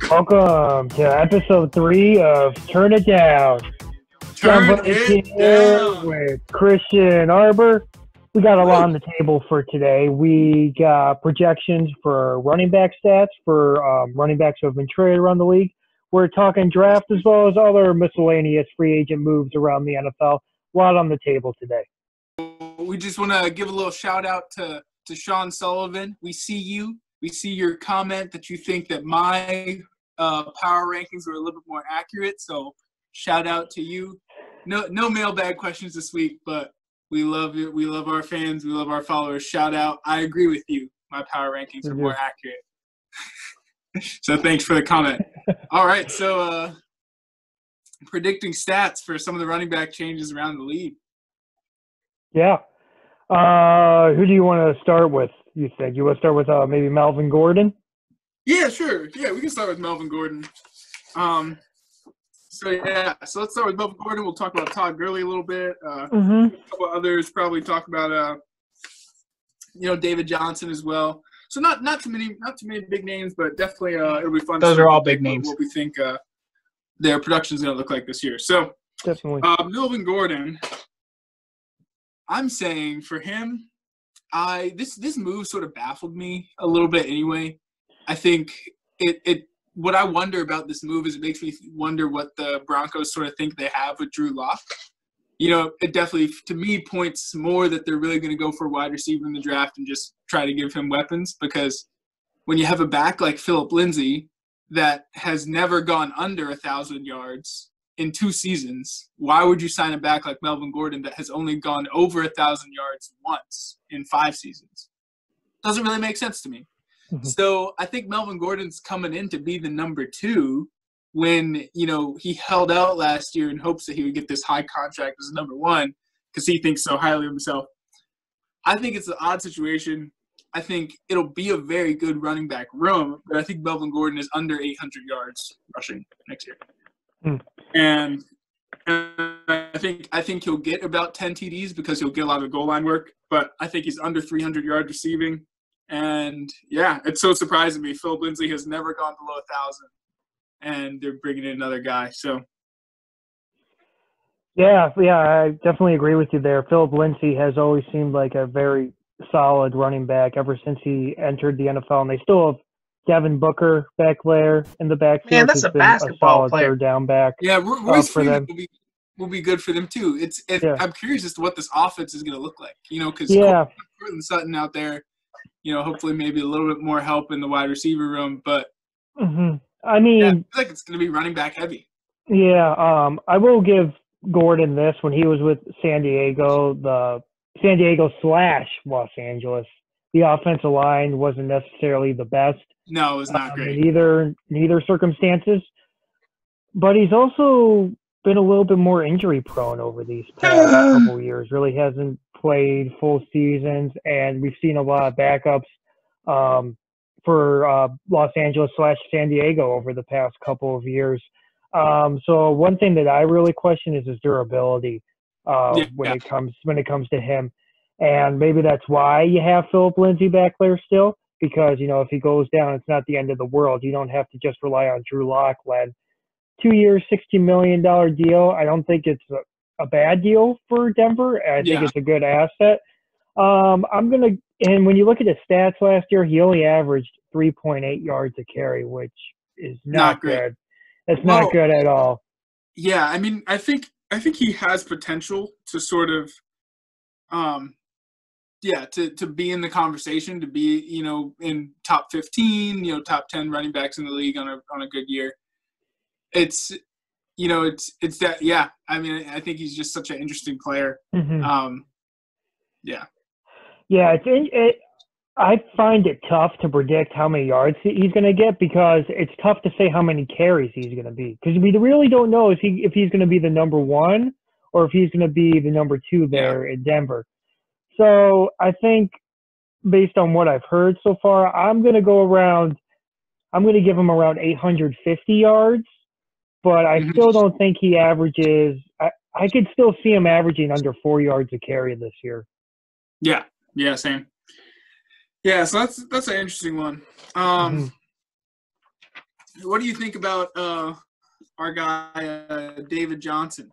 Welcome to episode 3 of Turn It Down. Turn it down with Christian Arbour. We got a lot on the table for today. We got projections for running back stats for running backs who have been traded around the league. We're talking draft as well as other miscellaneous free agent moves around the NFL. A lot on the table today. We just want to give a little shout out to Sean Sullivan. We see you. We see your comment that you think that my power rankings were a little bit more accurate. So shout out to you. No mailbag questions this week, but we love you. We love our fans. We love our followers. Shout out. I agree with you. My power rankings are more accurate. So thanks for the comment. All right. So predicting stats for some of the running back changes around the league. Yeah. Who do you want to start with? You think you want to start with maybe Melvin Gordon? Yeah, sure. Yeah, we can start with Melvin Gordon. So let's start with Melvin Gordon. We'll talk about Todd Gurley a little bit. A couple others probably talk about David Johnson as well. So not too many big names, but definitely it'll be fun. Those are all big names. What we think their production is going to look like this year. So definitely Melvin Gordon. I'm saying for him, this move sort of baffled me a little bit anyway. I think what I wonder about this move is it makes me wonder what the Broncos sort of think they have with Drew Lock. It definitely, to me, points more that they're really going to go for a wide receiver in the draft and just try to give him weapons, because when you have a back like Phillip Lindsay that has never gone under 1,000 yards in 2 seasons, why would you sign a back like Melvin Gordon that has only gone over 1,000 yards once in 5 seasons? Doesn't really make sense to me. So I think Melvin Gordon's coming in to be the number 2 when, he held out last year in hopes that he would get this high contract as number 1 because he thinks so highly of himself. I think it's an odd situation. I think it'll be a very good running back room, but I think Melvin Gordon is under 800 yards rushing next year. And I think he'll get about 10 TDs because he'll get a lot of goal line work, but I think he's under 300 yards receiving. And, yeah, it's so surprising me. Phillip Lindsay has never gone below 1,000, and they're bringing in another guy. So, Yeah, I definitely agree with you there. Phillip Lindsay has always seemed like a very solid running back ever since he entered the NFL, and they still have Devin Booker back there in the backfield. Man, that's a basketball player. Third down back. Yeah, Royce Freeman will be good for them too. I'm curious as to what this offense is going to look like. Because Courtland Sutton out there, hopefully maybe a little bit more help in the wide receiver room. But I mean, I feel like it's going to be running back heavy. Yeah, I will give Gordon this. When he was with San Diego / Los Angeles, the offensive line wasn't necessarily the best. No, it was not great. In either circumstances. But he's also been a little bit more injury prone over these past couple of years. Really hasn't played full seasons, and we've seen a lot of backups for Los Angeles / San Diego over the past couple of years. So one thing that I really question is his durability when it comes to him. And maybe that's why you have Phillip Lindsay back there still, because, if he goes down, it's not the end of the world. You don't have to just rely on Drew Lock. 2 years, $60 million deal. I don't think it's a bad deal for Denver. I think it's a good asset. And when you look at his stats last year, he only averaged 3.8 yards a carry, which is not good. It's not good at all. Yeah, I mean, I think he has potential to sort of to be in the conversation, to be, in top 15, top 10 running backs in the league on a good year. It's that, yeah. I mean, I think he's just such an interesting player. I find it tough to predict how many yards he's going to get, because it's tough to say how many carries he's going to be, because we really don't know if he's going to be the number 1 or if he's going to be the number 2 there in Denver. So I think based on what I've heard so far, I'm going to give him around 850 yards, but I still don't think he averages – I could still see him averaging under 4 yards a carry this year. Yeah, same. Yeah, so that's an interesting one. What do you think about our guy David Johnson?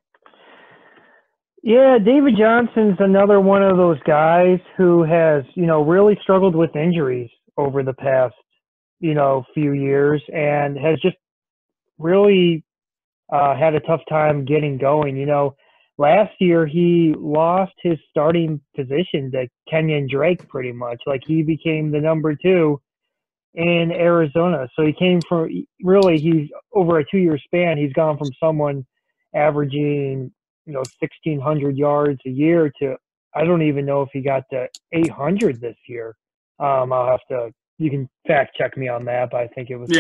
Yeah, David Johnson's another one of those guys who has, really struggled with injuries over the past, few years and has just really had a tough time getting going. Last year he lost his starting position to Kenyon Drake pretty much. Like he became the number 2 in Arizona. So he came from he's over a 2-year span. He's gone from someone averaging 1,600 yards a year to I don't even know if he got to 800 this year. I'll have to. You can fact check me on that, but I think it was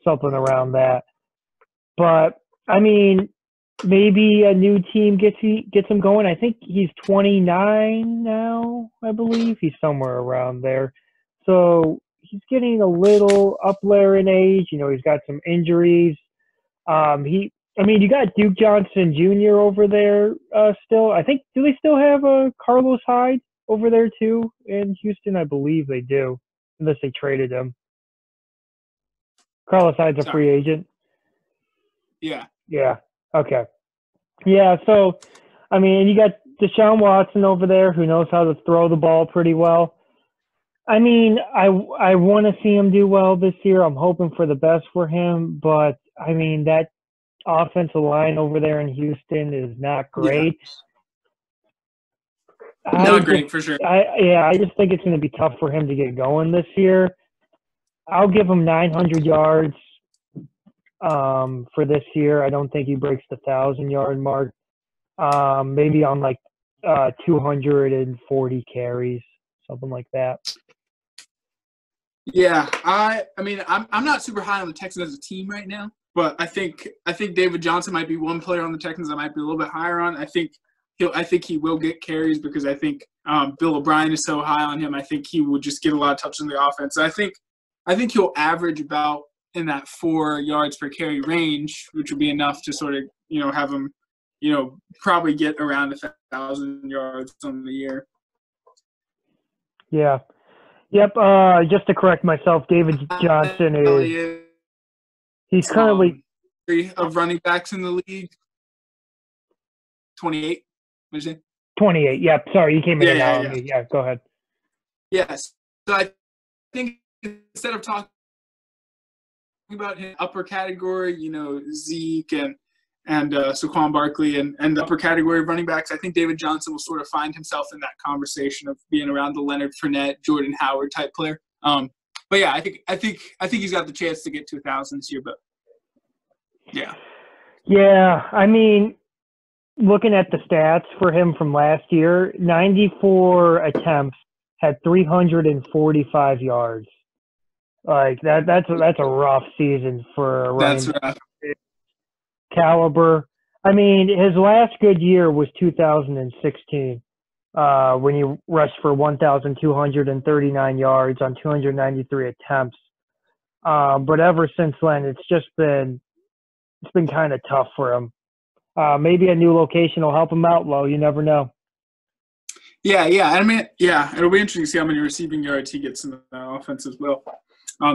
something around that. But I mean, maybe a new team gets him going. I think he's 29 now. I believe he's somewhere around there. So he's getting a little up there in age. He's got some injuries. You got Duke Johnson Jr. over there still. I think, do they still have Carlos Hyde over there too in Houston? I believe they do, unless they traded him. Carlos Hyde's a free agent. Yeah. Yeah. Okay. Yeah. So, you got Deshaun Watson over there who knows how to throw the ball pretty well. I want to see him do well this year. I'm hoping for the best for him, but that offensive line over there in Houston is not great. Yeah. Not great for sure. I just think it's going to be tough for him to get going this year. I'll give him 900 yards for this year. I don't think he breaks the 1,000-yard mark. Maybe on 240 carries, something like that. Yeah, I'm not super high on the Texans as a team right now, but I think David Johnson might be one player on the Texans I might be a little bit higher on. I think he will get carries because I think Bill O'Brien is so high on him. I think he will just get a lot of touches in the offense. I think he'll average about in that 4 yards per carry range, which would be enough to sort of have him probably get around 1,000 yards on the year. Yeah. Yep. Just to correct myself, David Johnson he's currently of running backs in the league. 28. What did you say? 28. Yep. Sorry, you came in and out on me. Yeah. Go ahead. Yes. So I think instead of talking about his upper category, Zeke and Saquon Barkley and the upper category of running backs, I think David Johnson will sort of find himself in that conversation of being around the Leonard Fournette, Jordan Howard type player. But yeah, I think he's got the chance to get to 1,000 this year. But yeah. Yeah, looking at the stats for him from last year, 94 attempts, had 345 yards. Like that's a rough season for a running back caliber. His last good year was 2016, when he rushed for 1,239 yards on 293 attempts. But ever since then, it's been kind of tough for him. Maybe a new location will help him out, though. You never know. Yeah. It'll be interesting to see how many receiving yards he gets in the offense as well,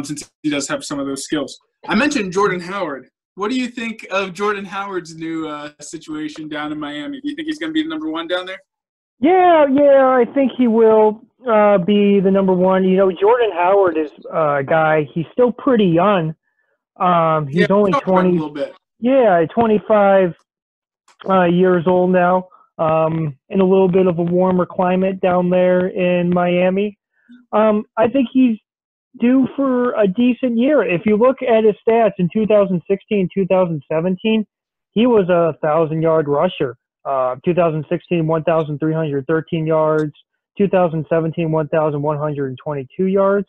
since he does have some of those skills. I mentioned Jordan Howard. What do you think of Jordan Howard's new situation down in Miami? Do you think he's going to be the number 1 down there? Yeah, I think he will be the number 1. Jordan Howard is a guy. He's still pretty young. He's only 20. A little bit. Yeah, 25 years old now. In a little bit of a warmer climate down there in Miami. I think he's due for a decent year. If you look at his stats in 2016, 2017, he was a 1,000-yard rusher. 2016, 1,313 yards. 2017, 1,122 yards.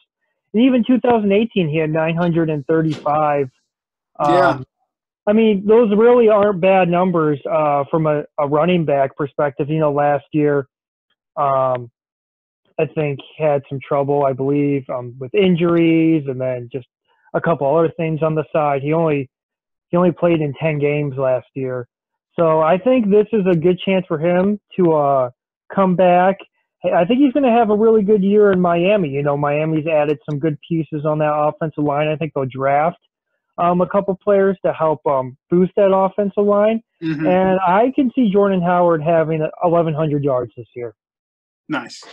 And even 2018, he had 935. Those really aren't bad numbers from a running back perspective. Last year, I think had some trouble, I believe, with injuries and then just a couple other things on the side. He only played in 10 games last year. So I think this is a good chance for him to come back. I think he's going to have a really good year in Miami. Miami's added some good pieces on that offensive line. I think they'll draft a couple players to help boost that offensive line. Mm-hmm. And I can see Jordan Howard having 1,100 yards this year. Nice.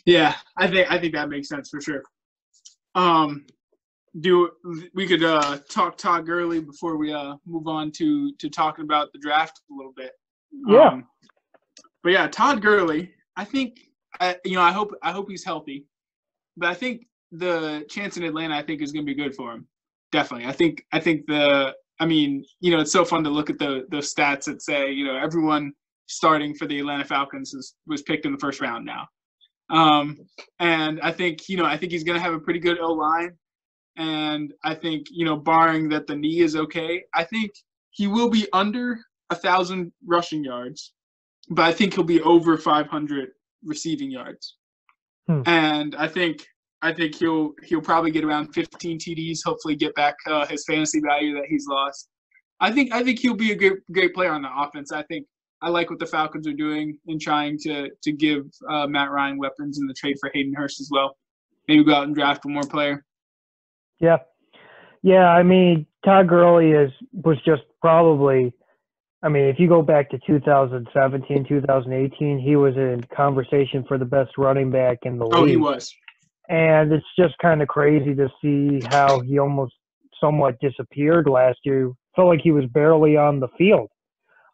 Yeah, I think that makes sense for sure. We could talk Todd Gurley before we move on to talking about the draft a little bit. Yeah. But yeah, Todd Gurley, I think I hope he's healthy, but I think the chance in Atlanta is going to be good for him. Definitely. I think it's so fun to look at those stats that say, everyone starting for the Atlanta Falcons was picked in the first round now. And I think he's going to have a pretty good O-line. And I think, barring that the knee is okay, I think he will be under 1,000 rushing yards, but I think he'll be over 500 receiving yards. And I think he'll probably get around 15 TDs, hopefully get back his fantasy value that he's lost. I think he'll be a great player on the offense. I like what the Falcons are doing in trying to give Matt Ryan weapons in the trade for Hayden Hurst as well. Maybe go out and draft one more player. Yeah. I mean, Todd Gurley was just probably, if you go back to 2017, 2018, he was in conversation for the best running back in the league. Oh, he was. And it's just kind of crazy to see how he almost somewhat disappeared last year. Felt like he was barely on the field.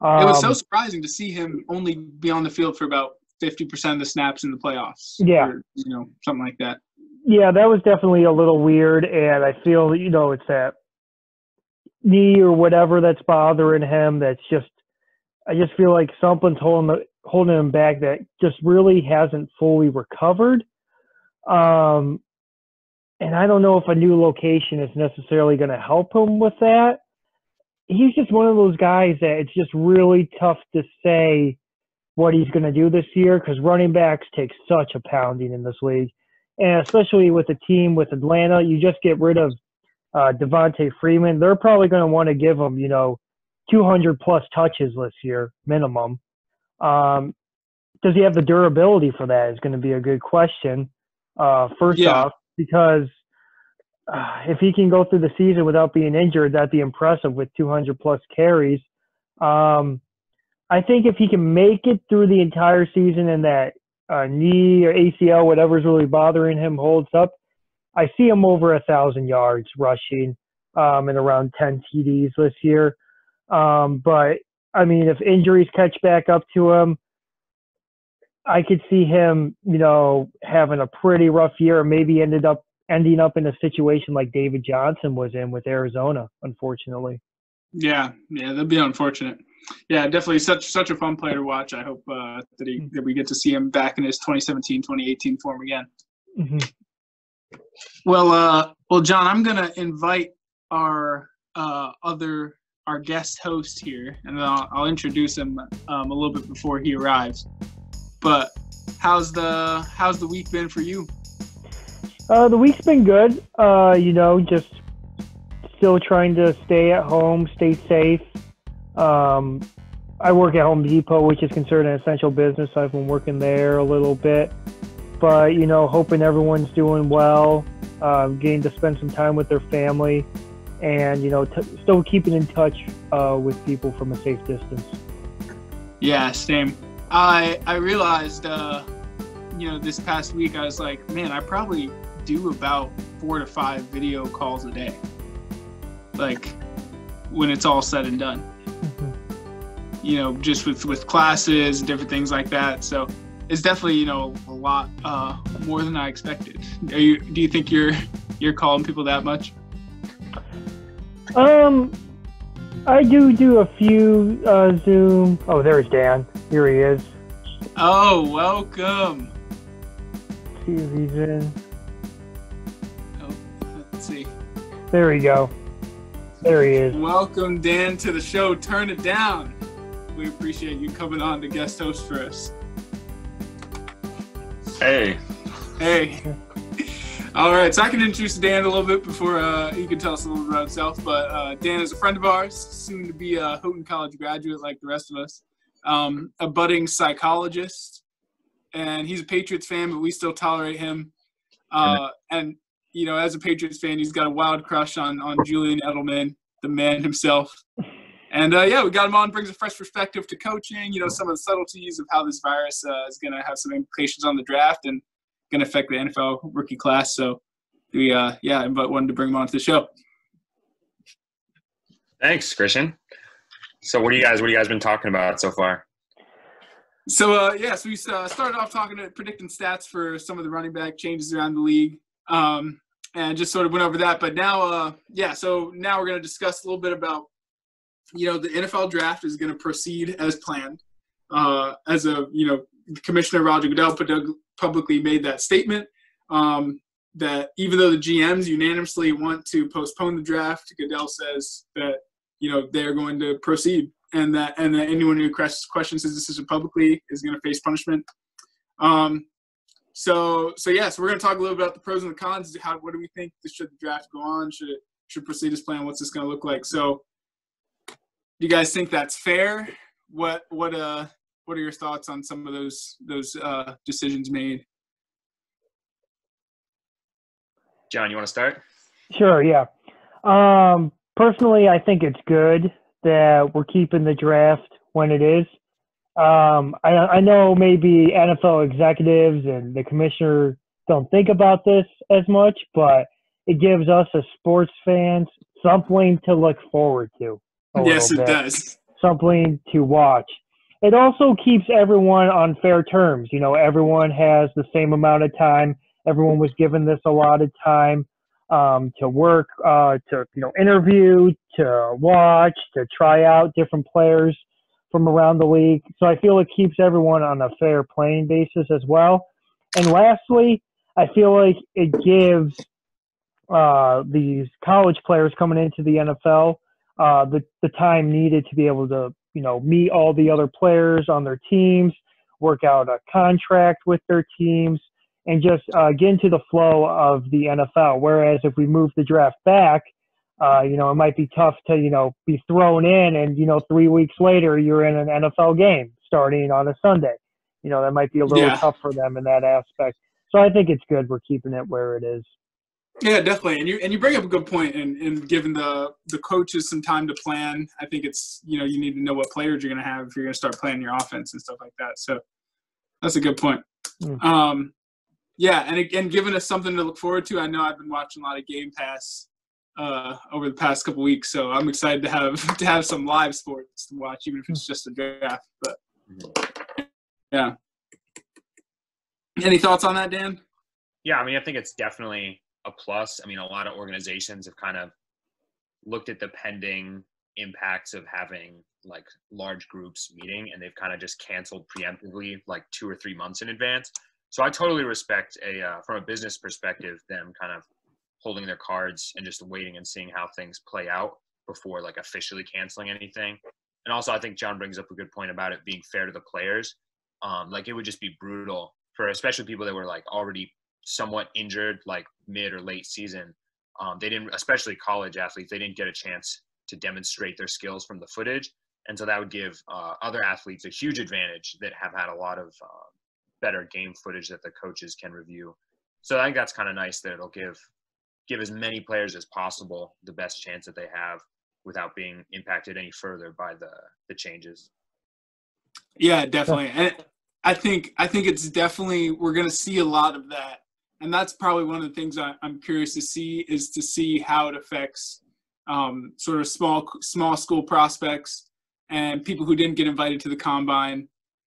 It was so surprising to see him only be on the field for about 50% of the snaps in the playoffs. Yeah. Or, something like that. Yeah, that was definitely a little weird, and I feel, it's that knee or whatever that's bothering him. I just feel like something's holding him back that just really hasn't fully recovered. And I don't know if a new location is necessarily going to help him with that. He's just one of those guys that it's just really tough to say what he's going to do this year because running backs take such a pounding in this league. And especially with a team with Atlanta, you just get rid of Devontae Freeman. They're probably going to want to give him, 200-plus touches this year, minimum. Does he have the durability for that is going to be a good question, first off, because if he can go through the season without being injured, that'd be impressive with 200-plus carries. I think if he can make it through the entire season and that knee or ACL, whatever's really bothering him, holds up, I see him over 1,000 yards rushing and around 10 TDs this year. But, if injuries catch back up to him, I could see him, having a pretty rough year or maybe ending up in a situation like David Johnson was in with Arizona, unfortunately. Yeah, that'd be unfortunate. Yeah, definitely such a fun player to watch. I hope that we get to see him back in his 2017, 2018 form again. Mm-hmm. Well, John, I'm gonna invite our guest host here, and then I'll introduce him a little bit before he arrives. But how's the week been for you? The week's been good. Just still trying to stay at home, stay safe. I work at Home Depot, which is considered an essential business. I've been working there a little bit, but hoping everyone's doing well, getting to spend some time with their family, and still keeping in touch with people from a safe distance. Yeah, same. I realized this past week I was like, man, I probably do about 4 to 5 video calls a day, like when it's all said and done. Just with classes and different things like that. So it's definitely, a lot more than I expected. Do you think you're calling people that much? I do a few Zoom. Oh, there's Dan. Here he is. Oh, welcome. See if he's in. Oh, let's see. There we go. There he is. Welcome, Dan, to the show. Turn it down. We appreciate you coming on to guest host for us. Hey. All right, so I can introduce Dan a little bit before he can tell us a little bit about himself. But Dan is a friend of ours, soon to be a Houghton College graduate like the rest of us, a budding psychologist, and he's a Patriots fan, but we still tolerate him. And as a Patriots fan, he's got a wild crush on Julian Edelman, the man himself. And, we got him on, brings a fresh perspective to coaching, some of the subtleties of how this virus is going to have some implications on the draft and going to affect the NFL rookie class. So we, wanted to bring him onto the show. Thanks, Christian. So what do you guys been talking about so far? So, we started off predicting stats for some of the running back changes around the league, and just sort of went over that. But now, so now we're going to discuss a little bit about, the NFL draft is going to proceed as planned. Commissioner Roger Goodell publicly made that statement that even though the GMs unanimously want to postpone the draft, Goodell says that, they're going to proceed. And that anyone who questions his decision publicly is going to face punishment. So we're going to talk a little bit about the pros and the cons. What do we think? Should the draft go on? Should proceed as planned? What's this going to look like? So, do you guys think that's fair? What are your thoughts on some of those decisions made? John, you want to start? Sure. Yeah. Personally, I think it's good that we're keeping the draft when it is. I know maybe NFL executives and the commissioner don't think about this as much, but it gives us as sports fans something to look forward to. Yes, it does. Something to watch. It also keeps everyone on fair terms. Everyone has the same amount of time. Everyone was given this allotted time to work, to interview, to watch, to try out different players from around the league. So I feel it keeps everyone on a fair playing basis as well. And lastly, I feel like it gives these college players coming into the NFL the time needed to be able to, meet all the other players on their teams, work out a contract with their teams, and just get into the flow of the NFL. Whereas if we move the draft back, it might be tough to, be thrown in and, 3 weeks later you're in an NFL game starting on a Sunday. That might be a little tough for them in that aspect. So I think it's good we're keeping it where it is. Yeah, definitely. And you bring up a good point in giving the coaches some time to plan. I think it's, you need to know what players you're going to have if you're going to start planning your offense and stuff like that. So that's a good point. And again, giving us something to look forward to. I know I've been watching a lot of Game Pass over the past couple weeks, so I'm excited to have some live sports to watch, even if it's just a draft. But yeah. Any thoughts on that, Dan? Yeah, I think it's definitely a plus. A lot of organizations have kind of looked at the pending impacts of having like large groups meeting, and they've kind of just canceled preemptively like 2 or 3 months in advance. So I totally respect from a business perspective, them kind of holding their cards and just waiting and seeing how things play out before like officially canceling anything. And also I think John brings up a good point about it being fair to the players. Like it would just be brutal for especially people that were like already somewhat injured, like mid or late season. They didn't, especially college athletes, they didn't get a chance to demonstrate their skills from the footage. And so that would give other athletes a huge advantage that have had a lot of better game footage that the coaches can review. So I think that's kind of nice that it'll give as many players as possible the best chance that they have without being impacted any further by the changes. Yeah, definitely. And I think it's definitely, we're going to see a lot of that. And that's probably one of the things I'm curious to see how it affects sort of small school prospects and people who didn't get invited to the combine,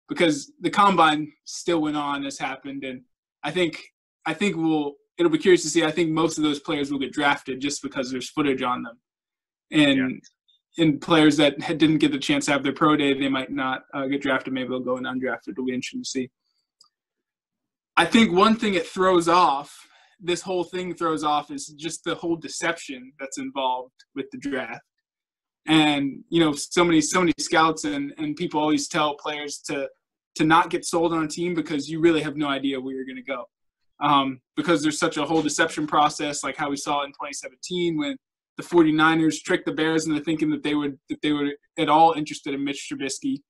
because the combine still went on as happened. And I think it'll be curious to see. I think most of those players will get drafted just because there's footage on them. And players that didn't get the chance to have their pro day, they might not get drafted. Maybe they'll go in undrafted. It'll be interesting to see. I think one thing this whole thing throws off is just the whole deception that's involved with the draft. And, so many scouts and people always tell players to not get sold on a team because you really have no idea where you're going to go. Because there's such a whole deception process, like how we saw in 2017 when the 49ers tricked the Bears into thinking that they were at all interested in Mitch Trubisky,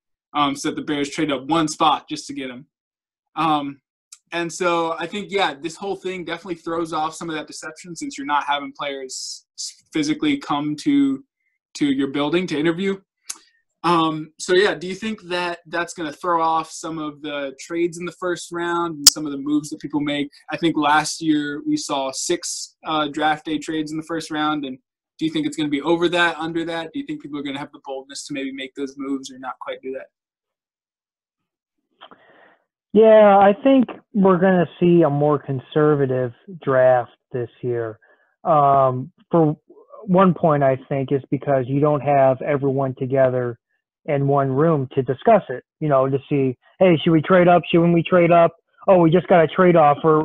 so that the Bears traded up one spot just to get him. And so I think, yeah, this whole thing definitely throws off some of that deception since you're not having players physically come to your building to interview. So, yeah, do you think that that's going to throw off some of the trades in the first round and some of the moves that people make? I think last year we saw 6 draft day trades in the first round. And do you think it's going to be over that, under that? Do you think people are going to have the boldness to maybe make those moves or not quite do that? Yeah, I think we're going to see a more conservative draft this year. For one point, I think, is because you don't have everyone together in one room to discuss it, to see, hey, should we trade up? Shouldn't we trade up? Oh, we just got a trade offer,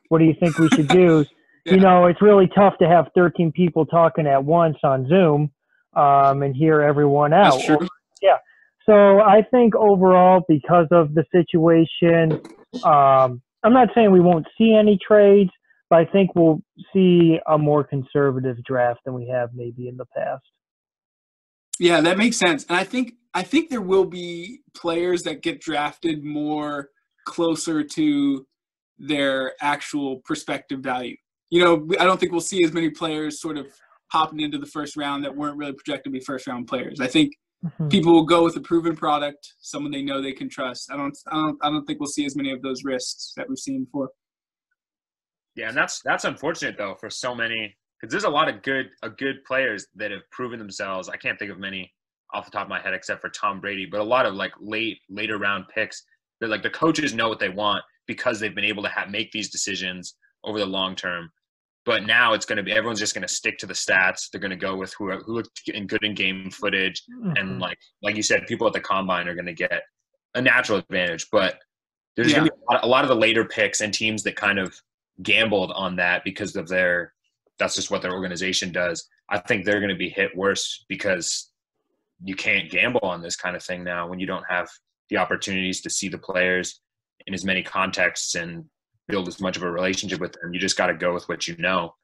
what do you think we should do? Yeah. It's really tough to have 13 people talking at once on Zoom and hear everyone out. That's true. Yeah. So I think overall, because of the situation, I'm not saying we won't see any trades, but I think we'll see a more conservative draft than we have maybe in the past. Yeah, that makes sense. And I think there will be players that get drafted more closer to their actual prospective value. I don't think we'll see as many players sort of hopping into the first round that weren't really projected to be first round players. I think people will go with a proven product, someone they know they can trust. I don't think we'll see as many of those risks that we've seen before. Yeah, and that's unfortunate though for so many, because there's a lot of good players that have proven themselves. I can't think of many off the top of my head except for Tom Brady, but a lot of like later round picks that like the coaches know what they want because they've been able to make these decisions over the long term. But now it's going to be everyone's just going to stick to the stats. They're going to go with who looked good in game footage, and like you said, people at the combine are going to get a natural advantage. But there's going to be a lot of the later picks and teams that kind of gambled on that because of that's just what their organization does. I think they're going to be hit worse because you can't gamble on this kind of thing now when you don't have the opportunities to see the players in as many contexts and build as much of a relationship with them. You just got to go with what you know.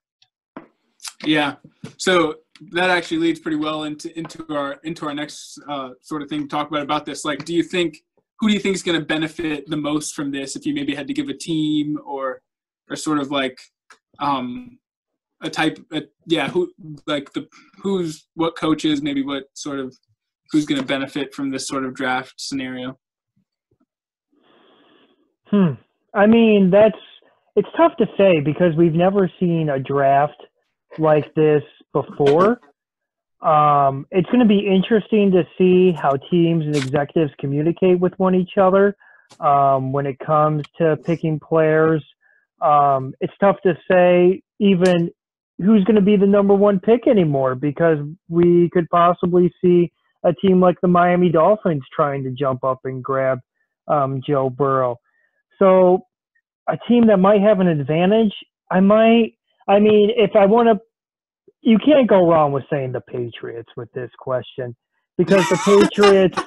Yeah. So that actually leads pretty well into our next sort of thing to talk about this. Like, who do you think is going to benefit the most from this? If you maybe had to give a team or sort of like a type, what coaches, maybe what sort of, who's going to benefit from this sort of draft scenario? I mean, it's tough to say because we've never seen a draft like this before. It's going to be interesting to see how teams and executives communicate with each other when it comes to picking players. It's tough to say even who's going to be the number one pick anymore because we could possibly see a team like the Miami Dolphins trying to jump up and grab Joe Burrow. So a team that might have an advantage, if I want to, you can't go wrong with saying the Patriots with this question because the Patriots,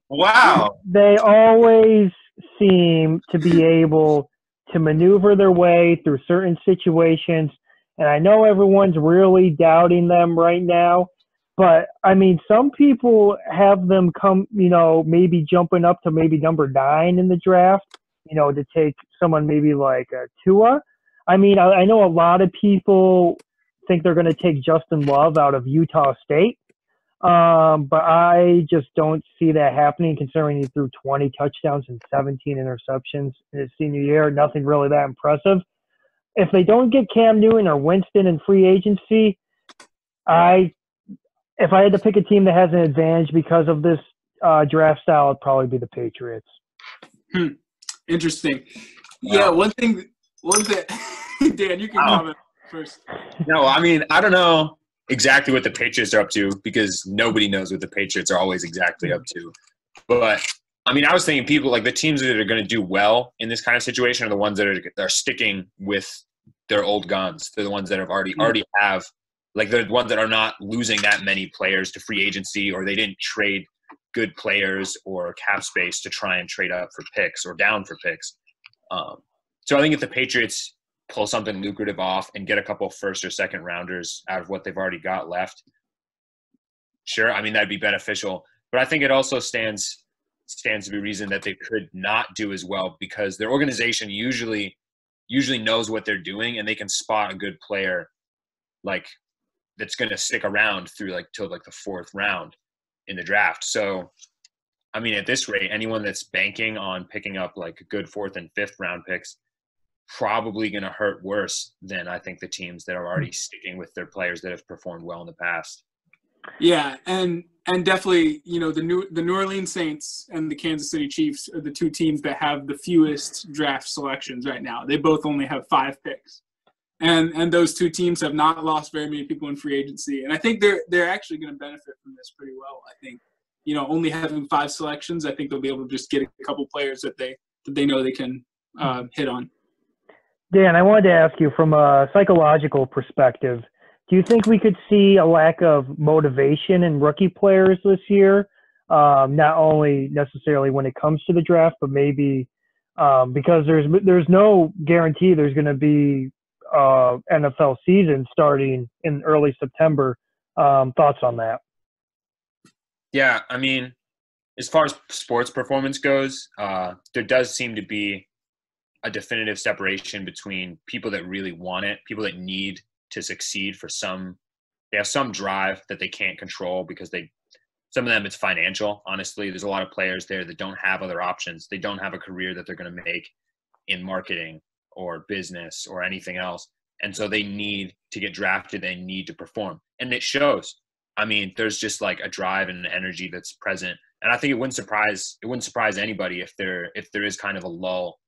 wow, they always seem to be able to maneuver their way through certain situations. And I know everyone's really doubting them right now, but I mean, some people have them come, maybe jumping up to maybe number 9 in the draft, to take someone maybe like Tua. I mean, I know a lot of people think they're going to take Justin Love out of Utah State, but I just don't see that happening considering he threw 20 touchdowns and 17 interceptions in his senior year. Nothing really that impressive. If they don't get Cam Newton or Winston in free agency, if I had to pick a team that has an advantage because of this draft style, it'd probably be the Patriots. Interesting. Wow. Yeah, one thing, Dan, you can comment first. No, I mean, I don't know exactly what the Patriots are up to because nobody knows what the Patriots are always exactly up to. But, I mean, I was thinking people, like the teams that are going to do well in this kind of situation are the ones that are sticking with their old guns. They're the ones that have already have, like they're the ones that are not losing that many players to free agency or they didn't trade good players or cap space to try and trade up for picks or down for picks. So I think if the Patriots pull something lucrative off and get a couple first or second rounders out of what they've already got left, sure, I mean, that'd be beneficial. But I think it also stands stands to be reason that they could not do as well, because their organization usually knows what they're doing, and they can spot a good player like that's going to stick around through like till like the 4th round in the draft. So, I mean, at this rate, anyone that's banking on picking up like good 4th and 5th round picks probably going to hurt worse than I think the teams that are already sticking with their players that have performed well in the past. Yeah, and definitely, you know, the New Orleans Saints and the Kansas City Chiefs are the 2 teams that have the fewest draft selections right now. They both only have 5 picks. And those 2 teams have not lost very many people in free agency. And I think they're actually going to benefit from this pretty well. I think, you know, only having 5 selections, I think they'll be able to just get a couple players that they know they can hit on. Dan, I wanted to ask you from a psychological perspective, do you think we could see a lack of motivation in rookie players this year? Not only necessarily when it comes to the draft, but maybe because there's no guarantee there's going to be NFL season starting in early September. Thoughts on that? Yeah, I mean, as far as sports performance goes, there does seem to be a definitive separation between people that really want it, people that need to succeed they have some drive that they can't control because some of them it's financial. Honestly, there's a lot of players there that don't have other options. They don't have a career that they're going to make in marketing or business or anything else. And so they need to get drafted. They need to perform. And it shows. I mean, there's just like a drive and an energy that's present. And I think it wouldn't surprise anybody if there is kind of a lull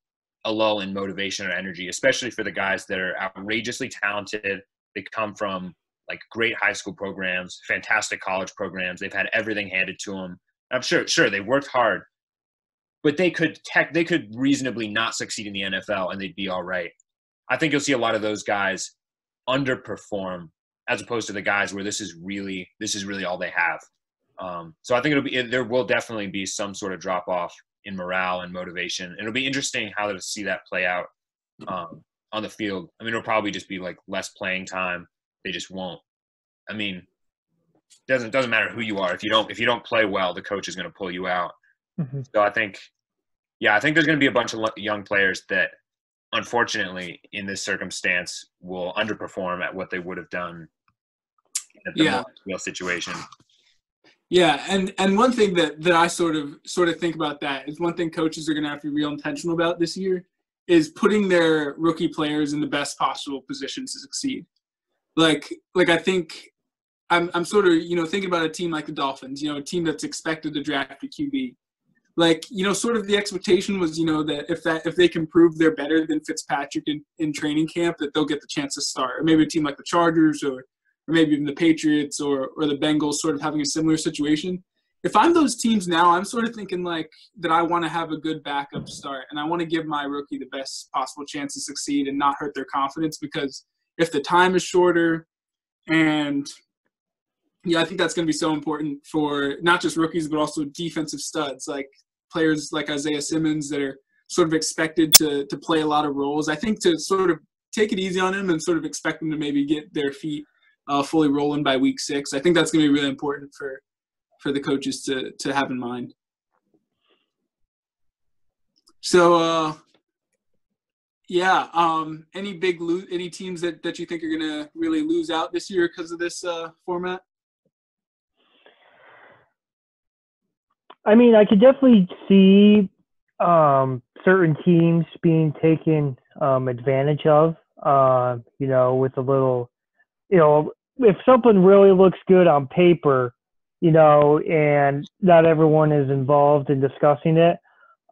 in motivation or energy, especially for the guys that are outrageously talented. They come from like great high school programs, fantastic college programs. They've had everything handed to them. I'm sure they worked hard, but they could reasonably not succeed in the NFL and they'd be all right. I think you'll see a lot of those guys underperform as opposed to the guys where this is really all they have. So I think there will definitely be some sort of drop off in morale and motivation. It'll be interesting how to see that play out on the field. I mean, it'll probably just be like less playing time. They just won't. I mean, doesn't matter who you are. If you don't play well, the coach is going to pull you out. Mm-hmm. So I think there's going to be a bunch of young players that, unfortunately, in this circumstance, will underperform at what they would have done in the more real situation. Yeah, and one thing that I sort of think about that is one thing coaches are going to have to be real intentional about this year is putting their rookie players in the best possible position to succeed. Like I think I'm sort of, you know, thinking about a team like the Dolphins, you know, a team that's expected to draft a QB. Like, you know, sort of the expectation was, you know, that if they can prove they're better than Fitzpatrick in training camp, that they'll get the chance to start. Or maybe a team like the Chargers or maybe even the Patriots or the Bengals sort of having a similar situation. If I'm those teams now, I'm sort of thinking like that I want to have a good backup start and I want to give my rookie the best possible chance to succeed and not hurt their confidence, because if the time is shorter and I think that's going to be so important for not just rookies, but also defensive studs, like players like Isaiah Simmons that are sort of expected to play a lot of roles. I think to sort of take it easy on him and sort of expect them to maybe get their feet fully rolling by week 6. I think that's going to be really important for the coaches to have in mind. So, any teams that you think are going to really lose out this year because of this format? I mean, I could definitely see certain teams being taken advantage of, you know, with a little, you know, if something really looks good on paper, you know, and not everyone is involved in discussing it,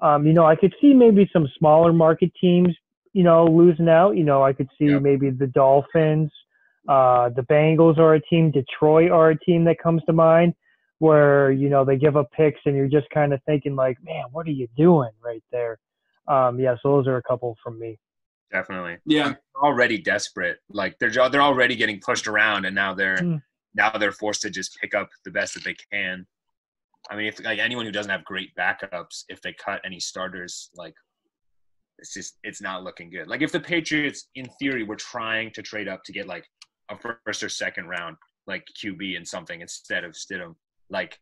you know, I could see maybe some smaller market teams, you know, losing out. You know, I could see maybe the Dolphins, the Bengals are a team, Detroit are a team that comes to mind, where, you know, they give up picks and you're just kind of thinking like, man, what are you doing right there? So those are a couple from me. Definitely. Yeah. They're already desperate. Like they're already getting pushed around, and now they're forced to just pick up the best that they can. I mean, if like anyone who doesn't have great backups, if they cut any starters, like it's not looking good. Like if the Patriots, in theory, were trying to trade up to get like a first or second round, like QB and something instead of Stidham, like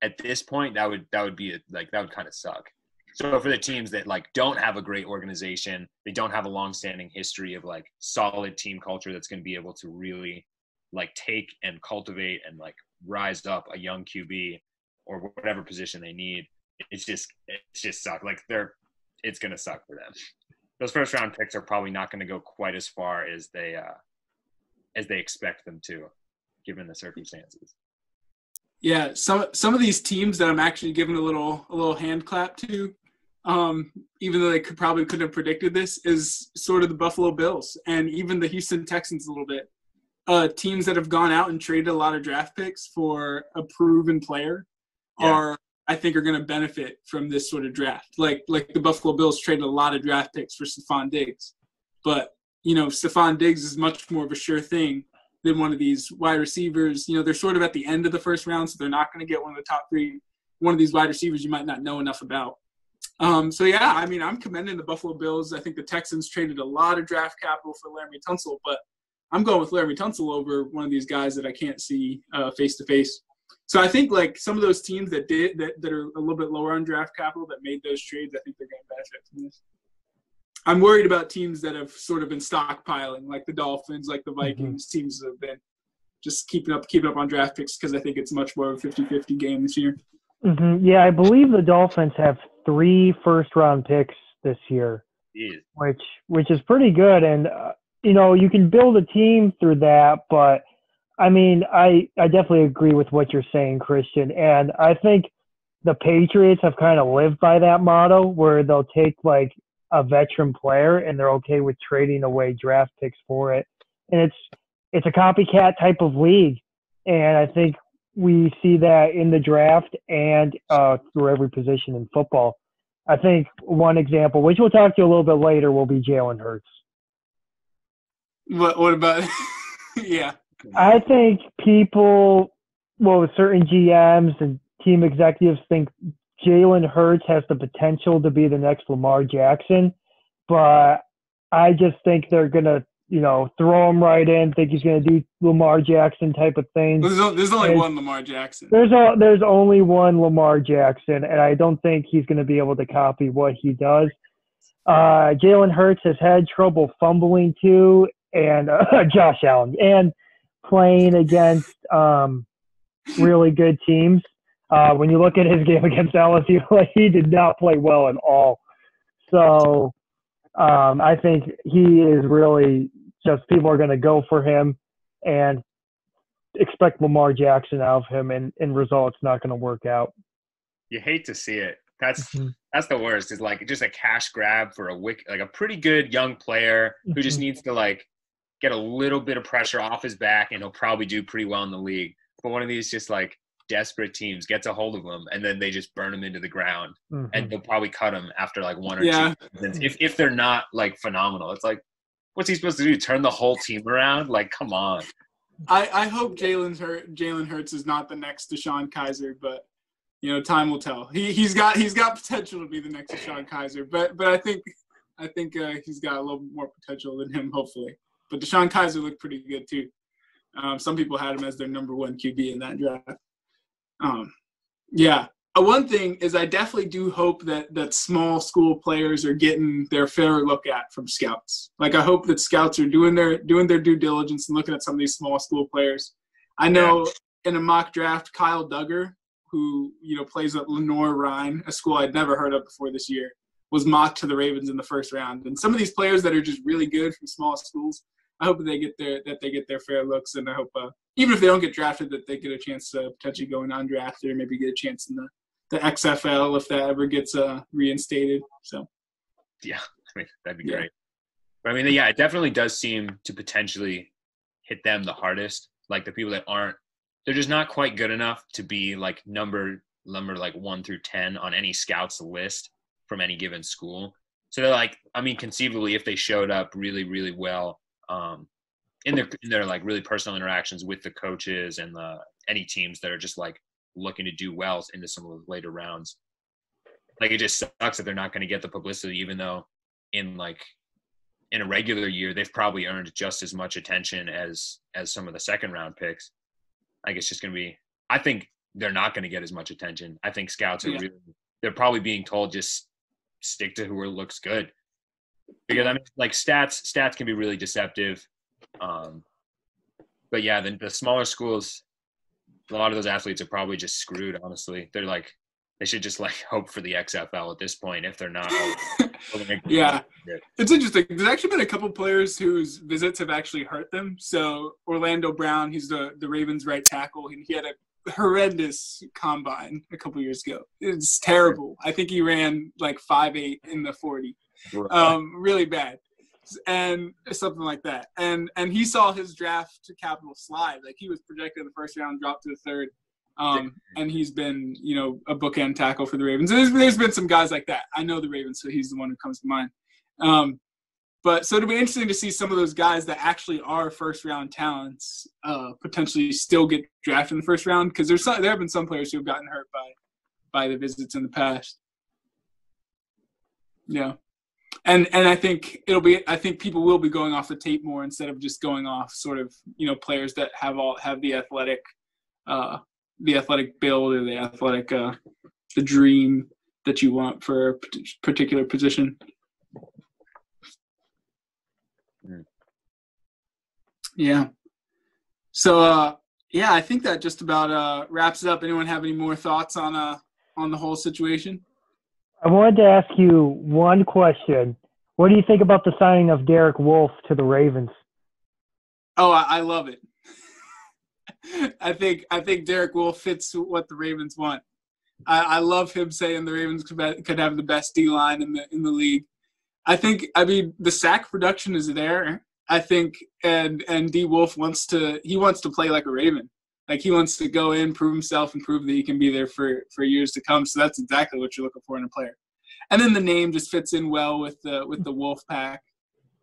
at this point, that would be that would kind of suck. So for the teams that like don't have a great organization, they don't have a long-standing history of like solid team culture that's going to be able to really like take and cultivate and like rise up a young QB or whatever position they need. It's just suck. Like it's going to suck for them. Those first round picks are probably not going to go quite as far as they expect them to, given the circumstances. Yeah, some of these teams that I'm actually giving a little hand clap to, even though they couldn't have predicted this, is sort of the Buffalo Bills and even the Houston Texans a little bit. Teams that have gone out and traded a lot of draft picks for a proven player I think are going to benefit from this sort of draft. Like the Buffalo Bills traded a lot of draft picks for Stephon Diggs, but Stephon Diggs is much more of a sure thing than one of these wide receivers. They're sort of at the end of the first round, so they're not going to get one of the top three. One of these wide receivers you might not know enough about. So yeah, I mean, I'm commending the Buffalo Bills. I think the Texans traded a lot of draft capital for Laramie Tunsil, but I'm going with Laramie Tunsil over one of these guys that I can't see face to face. So I think like some of those teams that are a little bit lower on draft capital that made those trades, I think they're going to benefit from this. I'm worried about teams that have sort of been stockpiling, like the Dolphins, like the Vikings, teams that have been just keeping up on draft picks because I think it's much more of a 50-50 game this year. Mm-hmm. Yeah, I believe the Dolphins have 3 first-round picks this year, which is pretty good. And, you can build a team through that, but, I mean, I definitely agree with what you're saying, Christian. And I think the Patriots have kind of lived by that motto where they'll take, like, a veteran player and they're okay with trading away draft picks for it. And it's a copycat type of league. And I think we see that in the draft and through every position in football. I think one example, which we'll talk to you a little bit later, will be Jalen Hurts. What about yeah. I think certain GMs and team executives think Jalen Hurts has the potential to be the next Lamar Jackson, but I just think they're going to, throw him right in, think he's going to do Lamar Jackson type of things. There's only one Lamar Jackson. There's only one Lamar Jackson, and I don't think he's going to be able to copy what he does. Jalen Hurts has had trouble fumbling too, and Josh Allen, and playing against really good teams. When you look at his game against LSU, he did not play well at all. So I think he is really just people are going to go for him and expect Lamar Jackson out of him, and in result, it's not going to work out. You hate to see it. That's the worst. Is like just a cash grab for a pretty good young player who just needs to like get a little bit of pressure off his back, and he'll probably do pretty well in the league. But one of these just like desperate teams gets a hold of him, and then they just burn him into the ground, and they'll probably cut him after like 1 or 2 seasons. If they're not like phenomenal, it's like, what's he supposed to do? Turn the whole team around? Like, come on. I hope Jalen Hurts is not the next Deshaun Kaiser, but time will tell. He's got potential to be the next Deshaun Kaiser, but I think he's got a little more potential than him, hopefully. But Deshaun Kaiser looked pretty good too. Some people had him as their number 1 QB in that draft. One thing is I definitely do hope that small school players are getting their fair look at from scouts. Like I hope that scouts are doing their due diligence and looking at some of these small school players. I know in a mock draft, Kyle Duggar, who plays at Lenoir-Rhyne, a school I'd never heard of before this year, was mocked to the Ravens in the first round. And some of these players that are just really good from small schools, I hope that they get their fair looks, and I hope even if they don't get drafted, that they get a chance to potentially go undrafted or maybe get a chance in the XFL if that ever gets reinstated. So, yeah, I mean that'd be great. But I mean, it definitely does seem to potentially hit them the hardest. Like the people that they're just not quite good enough to be like number like 1 through 10 on any scout's list from any given school. So they're like, I mean, conceivably, if they showed up really, really well. In their like really personal interactions with the coaches and any teams that are just like looking to do well into some of the later rounds. Like it just sucks that they're not going to get the publicity, even though in a regular year they've probably earned just as much attention as some of the second round picks. Like it's just going to be. I think they're not going to get as much attention. I think scouts are they're probably being told just stick to who looks good. Because I mean, like stats can be really deceptive. But yeah, the smaller schools, a lot of those athletes are probably just screwed. Honestly, they're like, they should just like hope for the XFL at this point. If they're not, yeah, it's interesting. There's actually been a couple players whose visits have actually hurt them. So Orlando Brown, he's the Ravens' right tackle. He had a horrendous combine a couple years ago. It's terrible. I think he ran like 5.8 in the 40. Really bad. And something like that. And he saw his draft capital slide. Like he was projected in the first round, dropped to the third. And he's been, a bookend tackle for the Ravens. There's been some guys like that. I know the Ravens, so he's the one who comes to mind. But so it'll be interesting to see some of those guys that actually are first round talents potentially still get drafted in the first round, because there have been some players who have gotten hurt by the visits in the past. Yeah. And I think people will be going off the tape more instead of just going off sort of, players that have the athletic build or the athletic the dream that you want for a particular position. Yeah. So I think that just about wraps it up. Anyone have any more thoughts on the whole situation? I wanted to ask you one question. What do you think about the signing of Derek Wolfe to the Ravens? Oh, I love it. I think Derek Wolfe fits what the Ravens want. I love him saying the Ravens could have the best D-line in the league. The sack production is there. I think and D Wolfe wants to play like a Raven. Like he wants to go in, prove himself, and prove that he can be there for years to come. So that's exactly what you're looking for in a player. And then the name just fits in well with the Wolf Pack,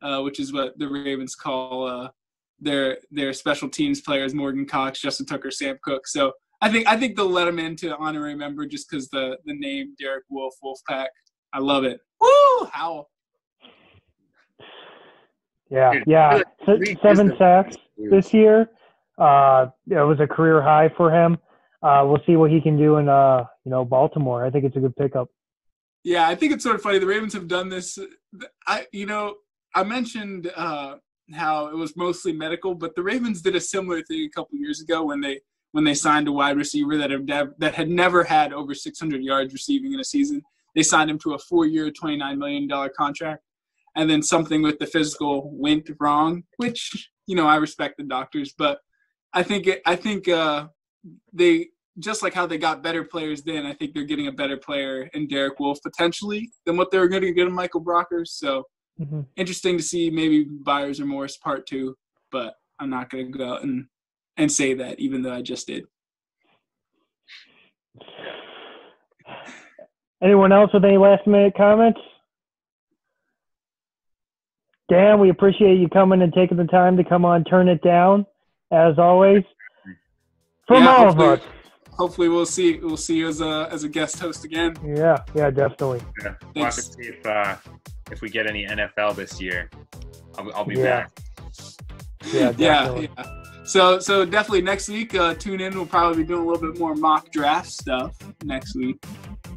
which is what the Ravens call their special teams players: Morgan Cox, Justin Tucker, Sam Cook. So I think they'll let him in to honorary member just because the name Derek Wolfe, Wolf Pack. I love it. Woo! Howl. Yeah. 7 sacks this year. It was a career high for him. We'll see what he can do in Baltimore. I think it's a good pickup. Yeah, I think it's sort of funny. The Ravens have done this. I mentioned how it was mostly medical, but the Ravens did a similar thing a couple years ago when they signed a wide receiver that had never had over 600 yards receiving in a season. They signed him to a 4-year, $29 million contract, and then something with the physical went wrong, which I respect the doctors, but I think they, just like how they got better players then, I think they're getting a better player in Derek Wolfe potentially than what they were going to get in Michael Brockers. So Interesting to see maybe buyer's remorse part 2, but I'm not going to go out and say that, even though I just did. Anyone else with any last minute comments? Dan, we appreciate you coming and taking the time to come on Turn It Down, as always. From all of us. Hopefully we'll see you as a guest host again. Yeah, definitely. Yeah. We'll have to see if we get any NFL this year. I'll be back. Yeah, definitely. Yeah. So definitely next week, tune in. We'll probably be doing a little bit more mock draft stuff next week.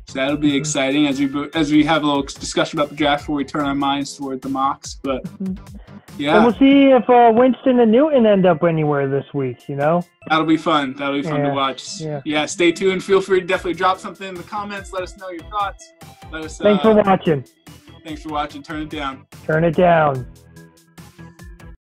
So that'll be exciting as we have a little discussion about the draft before we turn our minds toward the mocks. But yeah, and we'll see if Winston and Newton end up anywhere this week. That'll be fun. That'll be fun to watch. Yeah. Stay tuned. Feel free to definitely drop something in the comments. Let us know your thoughts. Thanks for watching. Thanks for watching. Turn it down. Turn it down.